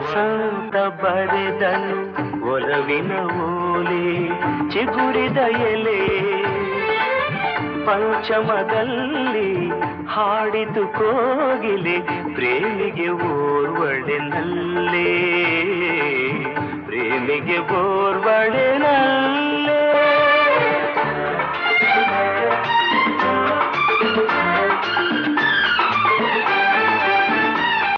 ವಸಂತ ಬರೆದನು ಒಲವಿನ ಓಲೆ ಚಿಗುರಿದ ಎಲೆ ಪಂಚಮದಲ್ಲಿ ಹಾಡಿತು ಕೋಗಿಲೆ ಪ್ರೇಮಿಗೆ ಓರ್ವಡೆನಲ್ಲೇ ಪ್ರೇಮಿಗೆ ಓರ್ವಡೆನಲ್ಲೇ